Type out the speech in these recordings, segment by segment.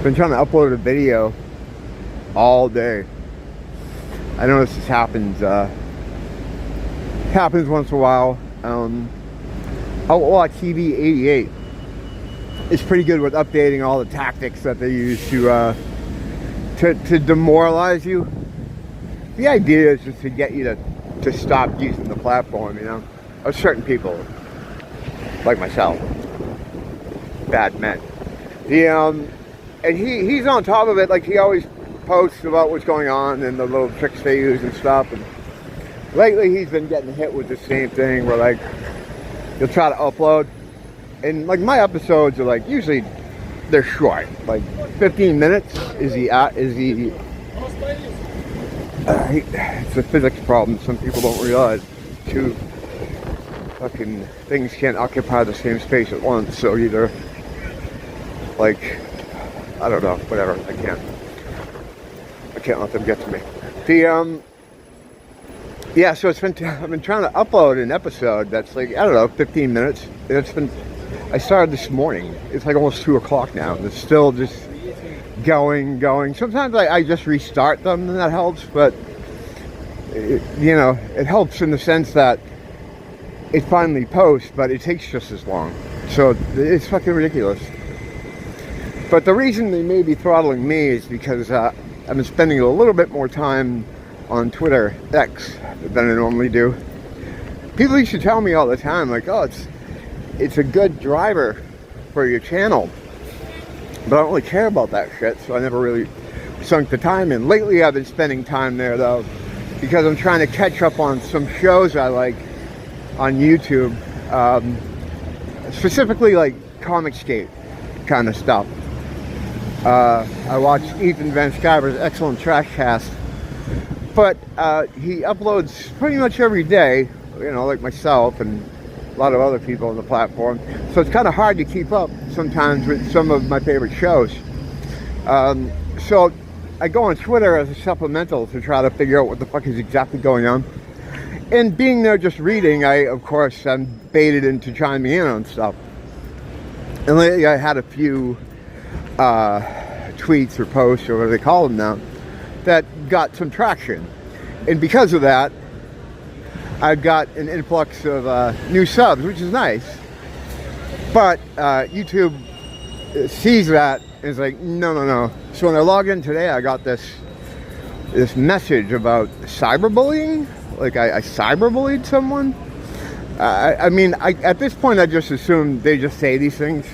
Been trying to upload a video all day. I notice this happens once in a while. Outlaw TV 88 is pretty good with updating all the tactics that they use to demoralize you. The idea is just to get you to stop using the platform, you know, of certain people, like myself, bad men. And he's on top of it. Like, he always posts about what's going on and the little tricks they use and stuff. And lately he's been getting hit with the same thing where, like, you'll try to upload, and like my episodes are like, usually they're short, like 15 minutes is it's a physics problem some people don't realize. Two fucking things can't occupy the same space at once, so either, like, I don't know, whatever, I can't let them get to me. Yeah, so I've been trying to upload an episode that's like, I don't know, 15 minutes. I started this morning. It's like almost 2 o'clock now, and it's still just going. Sometimes I just restart them, and that helps, but it helps in the sense that it finally posts, but it takes just as long. So it's fucking ridiculous. But the reason they may be throttling me is because I've been spending a little bit more time on Twitter, X, than I normally do. People used to tell me all the time, like, oh, it's a good driver for your channel. But I don't really care about that shit, so I never really sunk the time in. Lately I've been spending time there, though, because I'm trying to catch up on some shows I like on YouTube. Specifically, like, Comicscape kind of stuff. I watched Ethan Van Sciver's excellent Trash Cast. But he uploads pretty much every day, you know, like myself and a lot of other people on the platform. So it's kind of hard to keep up sometimes with some of my favorite shows. So I go on Twitter as a supplemental to try to figure out what the fuck is exactly going on. And being there just reading, of course, I'm baited into chiming in on stuff. And lately I had a few tweets or posts, or whatever they call them now, that got some traction, and because of that I've got an influx of new subs, which is nice. But YouTube sees that and is like, no. So when I log in today, I got this message about cyberbullying. Like, I cyberbullied someone. I mean, at this point I just assume they just say these things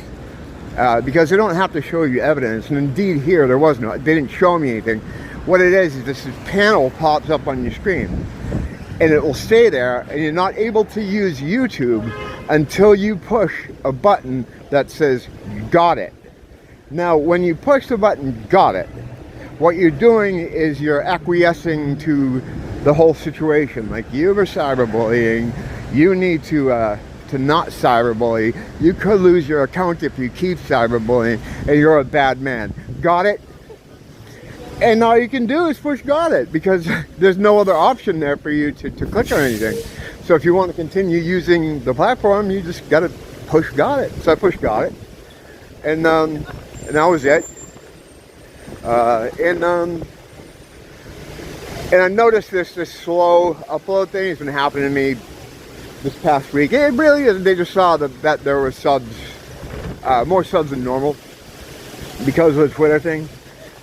because they don't have to show you evidence, and indeed here there was no, they didn't show me anything. What it is this panel pops up on your screen, and it will stay there, and you're not able to use YouTube until you push a button that says, got it. Now, when you push the button, got it, what you're doing is you're acquiescing to the whole situation. Like, you were cyberbullying, you need to not cyberbully, you could lose your account if you keep cyberbullying, and you're a bad man. Got it? And all you can do is push got it, because there's no other option there for you to click on anything. So if you want to continue using the platform, you just got to push got it. So I pushed got it, and that was it. And I noticed this slow upload thing has been happening to me this past week. It really is. They just saw that there were subs, more subs than normal, because of the Twitter thing.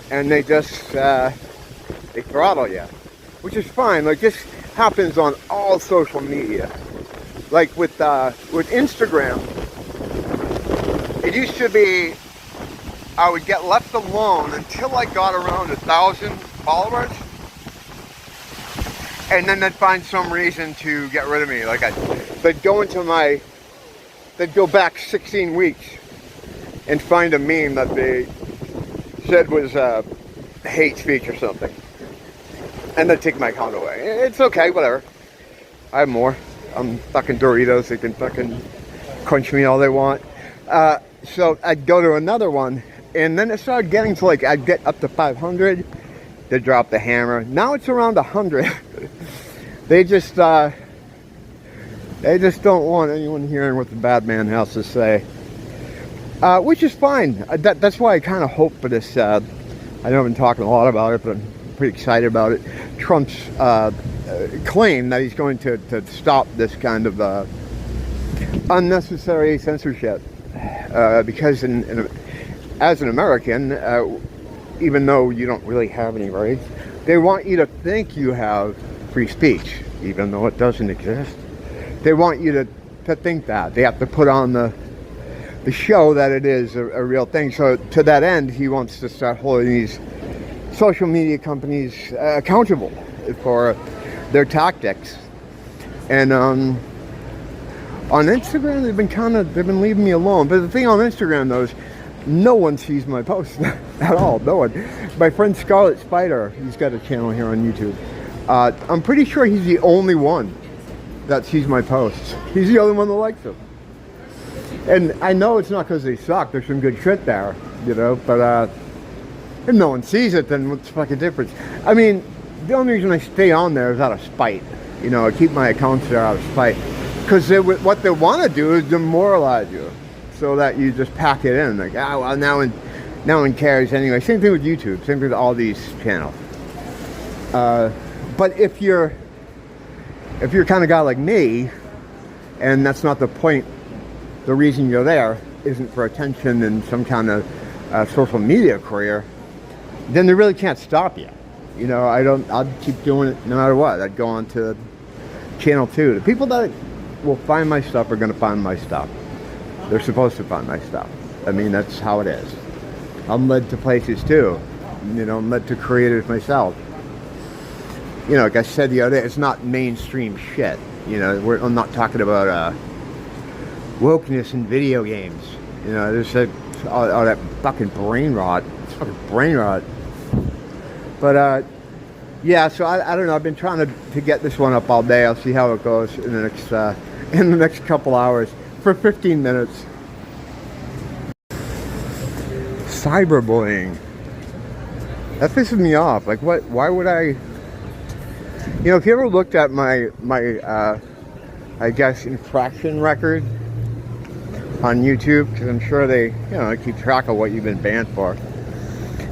And they just, they throttle you, which is fine. Like, this happens on all social media. Like with Instagram, it used to be I would get left alone until I got around 1,000 followers, and then they'd find some reason to get rid of me. Like, they'd go back 16 weeks and find a meme that they said was hate speech or something, and then take my account away. It's okay, whatever. I have more. I'm fucking Doritos. They can fucking crunch me all they want. So I'd go to another one, and then it started getting to, like, I'd get up to 500. They drop the hammer. Now it's around 100. They just don't want anyone hearing what the bad man has to say. which is fine. That's why I kind of hope for this. I know I've been talking a lot about it, but I'm pretty excited about it. Trump's claim that he's going to stop this kind of unnecessary censorship, because as an American, even though you don't really have any rights, they want you to think you have free speech, even though it doesn't exist. They want you to think that. They have to put on the show that it is a real thing. So to that end, he wants to start holding these social media companies accountable for their tactics. And on Instagram, they've been leaving me alone. But the thing on Instagram, though, is no one sees my posts at all. No one. My friend Scarlet Spider, he's got a channel here on YouTube. I'm pretty sure he's the only one that sees my posts. He's the only one that likes them. And I know it's not because they suck. There's some good shit there, you know. But if no one sees it, then what's the fucking difference? I mean, the only reason I stay on there is out of spite. You know, I keep my accounts there out of spite. Because what they want to do is demoralize you, so that you just pack it in. Like, well, now one cares anyway. Same thing with YouTube. Same thing with all these channels. But if you're kind of guy like me, and that's not the point, the reason you're there isn't for attention and some kind of social media career, then they really can't stop you. You know, I'll keep doing it no matter what. I'd go on to channel 2. The people that will find my stuff are going to find my stuff. They're supposed to find my stuff. I mean, that's how it is. I'm led to places too. You know, I'm led to creators myself. You know, like I said the other day, it's not mainstream shit. You know, I'm not talking about wokeness in video games. You know, there's all that fucking brain rot. It's fucking brain rot. But yeah, so I don't know. I've been trying to get this one up all day. I'll see how it goes in the next couple hours for 15 minutes. Cyberbullying. That pisses me off. Like, what? Why would I? You know, if you ever looked at my I guess infraction record on YouTube, because I'm sure they keep track of what you've been banned for.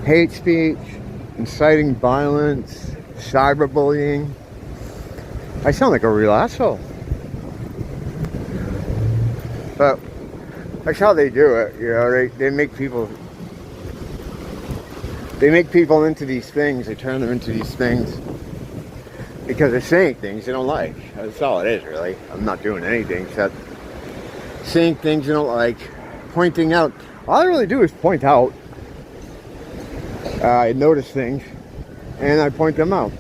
Hate speech, inciting violence, cyberbullying. I sound like a real asshole. But that's how they do it, you know. They make people into these things. They turn them into these things because they're saying things they don't like. That's all it is, really. I'm not doing anything except saying things you don't like, pointing out. All I really do is point out. I notice things and I point them out.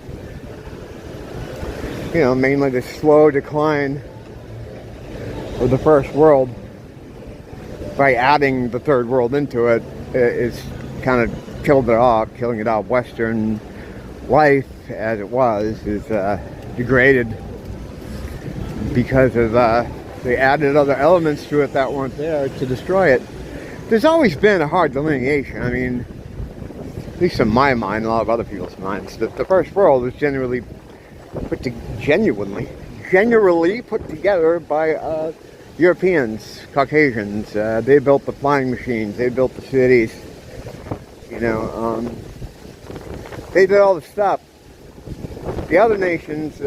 You know, mainly the slow decline of the first world by adding the third world into it. It's kind of killed it off, killing it off. Western life as it was is degraded because of they added other elements to it that weren't there to destroy it. There's always been a hard delineation. I mean, at least in my mind, a lot of other people's minds, that the first world was generally put together by Europeans, Caucasians. They built the flying machines. They built the cities. You know, they did all the stuff. The other nations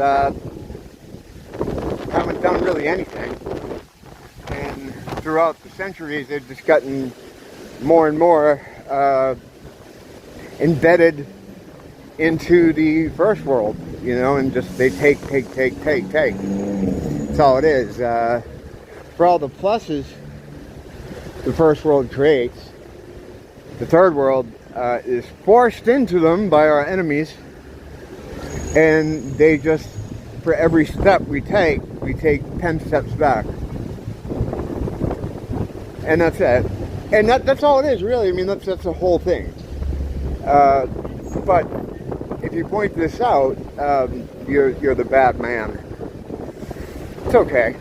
haven't done really anything. And throughout the centuries, they've just gotten more and more embedded into the first world, you know, and just they take. That's all it is. For all the pluses the first world creates, the third world is forced into them by our enemies, and they just, for every step we take 10 steps back. And that's it. And that's all it is, really. I mean, that's the whole thing. But if you point this out, you're the bad man. It's okay.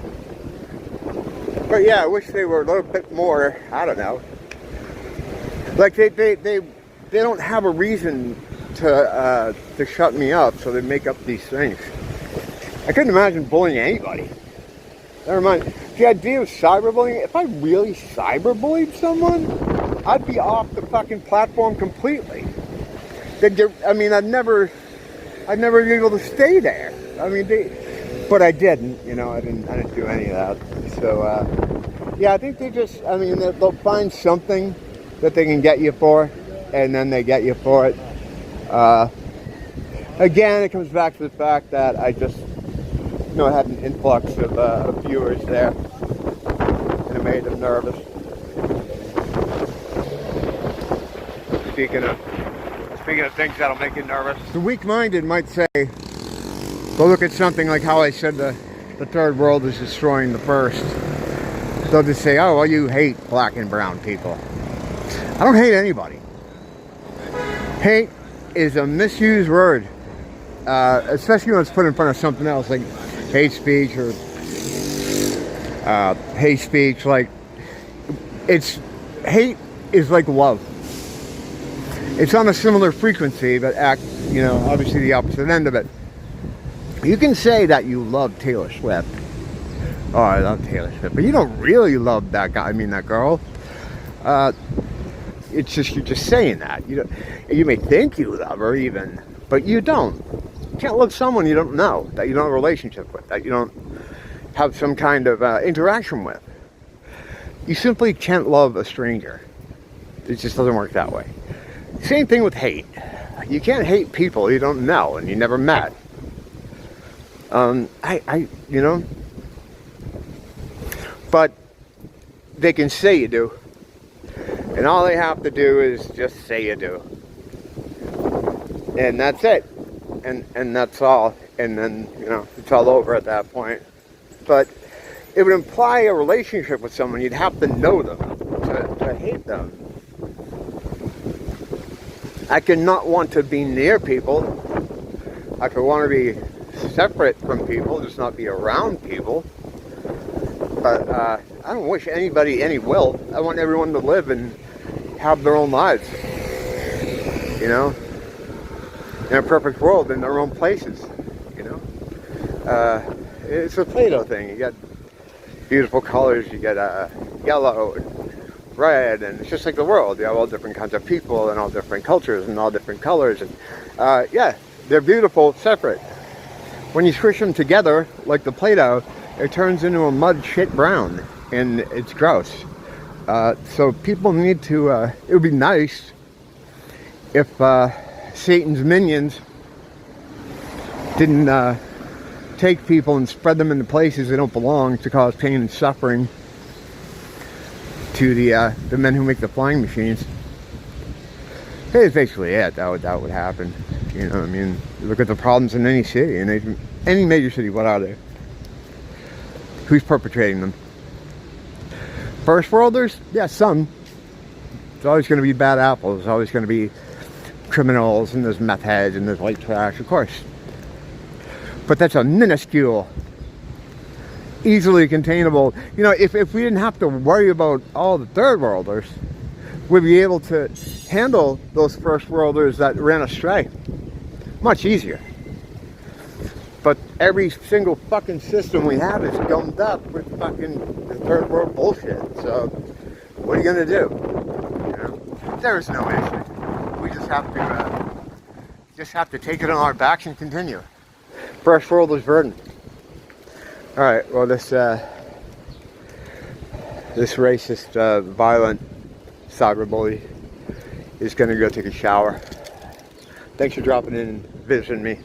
But yeah, I wish they were a little bit more, I don't know. Like they don't have a reason to shut me up, so they make up these things. I couldn't imagine bullying anybody. Never mind. The idea of cyberbullying, if I really cyberbullied someone, I'd be off the fucking platform completely. I mean, I'd never be able to stay there. I mean, but I didn't, you know, I didn't do any of that. So, yeah, I think they'll find something that they can get you for, and then they get you for it. Again, it comes back to the fact that I just, you know, had an influx of viewers there, and it made them nervous. Speaking of things that'll make you nervous, the weak-minded might say, well, look at something like how I said the third world is destroying the first. They'll just say, oh, well, you hate black and brown people. I don't hate anybody. Hate is a misused word, especially when it's put in front of something else like hate speech or hate speech. Like, hate is like love. It's on a similar frequency, but you know, obviously the opposite end of it. You can say that you love Taylor Swift. Oh, I love Taylor Swift, but you don't really love that guy. I mean, that girl. It's just, you're just saying that. You may think you love her even, but you don't. You can't love someone you don't know, that you don't have a relationship with, that you don't have some kind of interaction with. You simply can't love a stranger. It just doesn't work that way. Same thing with hate. You can't hate people you don't know and you never met. You know, but they can say you do. And all they have to do is just say you do. And that's it. And that's all. And then, you know, it's all over at that point. But it would imply a relationship with someone. You'd have to know them to hate them. I could not want to be near people. I could want to be separate from people, just not be around people. But I don't wish anybody any ill. I want everyone to live and have their own lives. You know? In a perfect world, in their own places. You know? It's a Plato thing. You got beautiful colors, you get yellow and red, and it's just like the world. You have all different kinds of people and all different cultures and all different colors, and yeah, they're beautiful separate. When you squish them together like the Play-Doh, it turns into a mud shit brown, and it's gross. So people need to, it would be nice if Satan's minions didn't take people and spread them into places they don't belong to cause pain and suffering to the men who make the flying machines. That's basically it. That would happen. You know, I mean, look at the problems in any city, in any major city. What are they? Who's perpetrating them? First worlders? Yeah, some. It's always going to be bad apples. It's always going to be criminals, and there's meth heads, and there's white trash, of course. But that's a minuscule, easily containable. You know, if we didn't have to worry about all the third worlders, we'd be able to handle those first worlders that ran astray much easier. But every single fucking system we have is gummed up with fucking third world bullshit. So what are you gonna do? You know, there is no issue. We just have to take it on our backs and continue. First worlders burden. All right. Well, this racist, violent cyberbully is going to go take a shower. Thanks for dropping in and visiting me,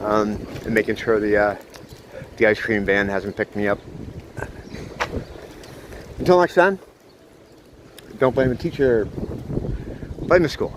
and making sure the ice cream van hasn't picked me up. Until next time, don't blame the teacher, blame the school.